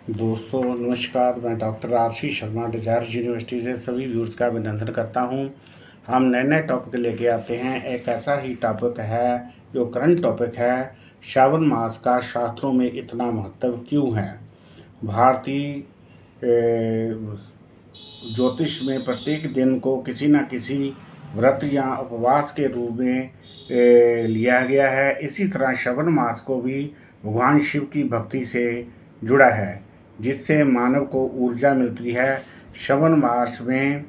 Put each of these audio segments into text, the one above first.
दोस्तों नमस्कार। मैं doctor RC Sharma Desire University से सभी व्यूअर्स का अभिनंदन करता हूं। हम नए नए टॉपिक लेके आते हैं। एक ऐसा ही टॉपिक है जो करंट टॉपिक है, श्रावण मास का शास्त्रों में इतना महत्व क्यों है। भारतीय ज्योतिष में प्रत्येक दिन को किसी न किसी व्रत या उपवास के रूप में लिया गया है। इसी तरह श्रावण मास को भी भगवान शिव की भक्ति से जुड़ा है, जिससे मानव को ऊर्जा मिलती है। श्रावण मास में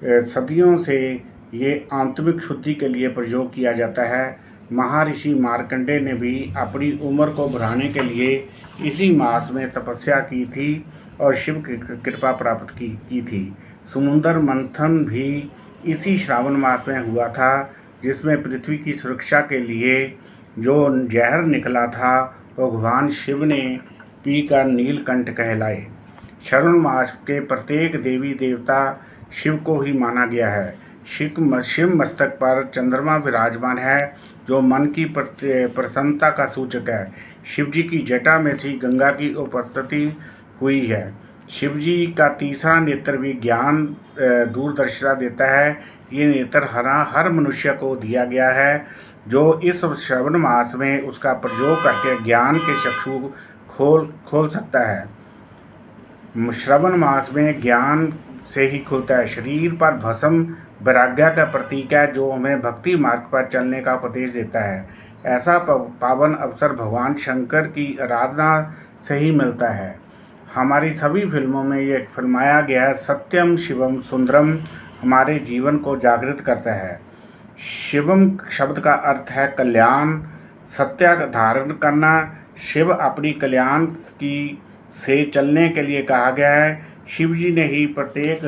सदियों से ये आंतरिक शुद्धि के लिए प्रयोग किया जाता है। महर्षि मार्कंडेय ने भी अपनी उम्र को बढ़ाने के लिए इसी मास में तपस्या की थी और शिव की कृपा प्राप्त की थी। समुद्र मंथन भी इसी श्रावण मास में हुआ था, जिसमें पृथ्वी की सुरक्षा के लिए जो जहर निकला था वो भगवान शिव ने पीकर नीलकंठ कहलाए। श्रावण मास के प्रत्येक देवी देवता शिव को ही माना गया है। शिव मस्तक पर चंद्रमा विराजमान है, जो मन की प्रसन्नता का सूचक है। शिव जी की जटा में से गंगा की उपस्थिति हुई है। शिव जी का तीसरा नेत्र भी ज्ञान दूरदर्शिता देता है। ये नेत्र हर मनुष्य को दिया गया है, जो इस श्रावण मास में उसका प्रयोग करके ज्ञान के चक्षु खोल सकता है। श्रावण मास में ज्ञान से ही खुलता है। शरीर पर भस्म वैराग्य का प्रतीक है, जो हमें भक्ति मार्ग पर चलने का उपदेश देता है। ऐसा पावन अवसर भगवान शंकर की आराधना से ही मिलता है। हमारी सभी फिल्मों में ये फिल्माया गया है, सत्यम शिवम सुंदरम हमारे जीवन को जागृत करता है। शिवम शब्द का अर्थ है कल्याण, सत्य का धारण करना। शिव अपनी कल्याण की से चलने के लिए कहा गया है। शिव जी ने ही प्रत्येक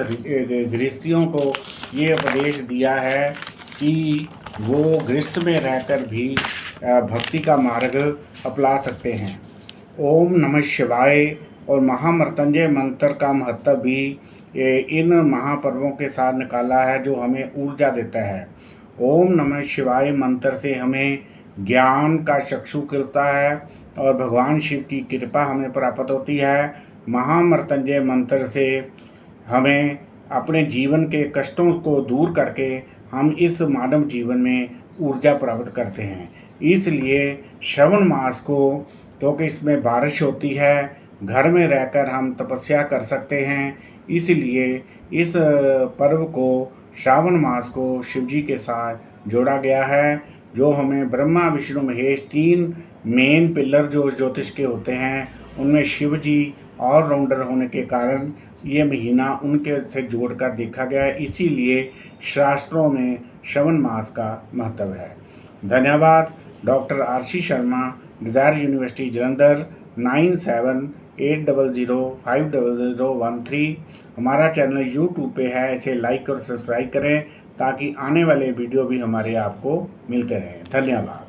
गृहस्थियों को ये उपदेश दिया है कि वो गृहस्थ में रहकर भी भक्ति का मार्ग अपना सकते हैं। ओम नमः शिवाय और महामृत्युंजय मंत्र का महत्व भी इन महापर्वों के साथ निकाला है, जो हमें ऊर्जा देता है। ओम नमः शिवाय मंत्र से हमें ज्ञान का चक्षु खुलता है और भगवान शिव की कृपा हमें प्राप्त होती है। महामृत्युंजय मंत्र से हमें अपने जीवन के कष्टों को दूर करके हम इस मानव जीवन में ऊर्जा प्राप्त करते हैं। इसलिए श्रावण मास को, क्योंकि इसमें बारिश होती है, घर में रहकर हम तपस्या कर सकते हैं। इसलिए इस पर्व को, श्रावण मास को शिव जी के साथ जोड़ा गया है, जो हमें ब्रह्मा विष्णु महेश तीन मेन पिलर जो ज्योतिष के होते हैं, उनमें शिव जी ऑलराउंडर होने के कारण ये महीना उनके से जोड़कर देखा गया है। इसीलिए शास्त्रों में श्रावण मास का महत्व है। धन्यवाद। Doctor RC Sharma, Desire University Jalandhar, 9780050013। हमारा चैनल यूट्यूब पे है, इसे लाइक और सब्सक्राइब करें ताकि आने वाले वीडियो भी हमारे आपको मिलते रहें। धन्यवाद।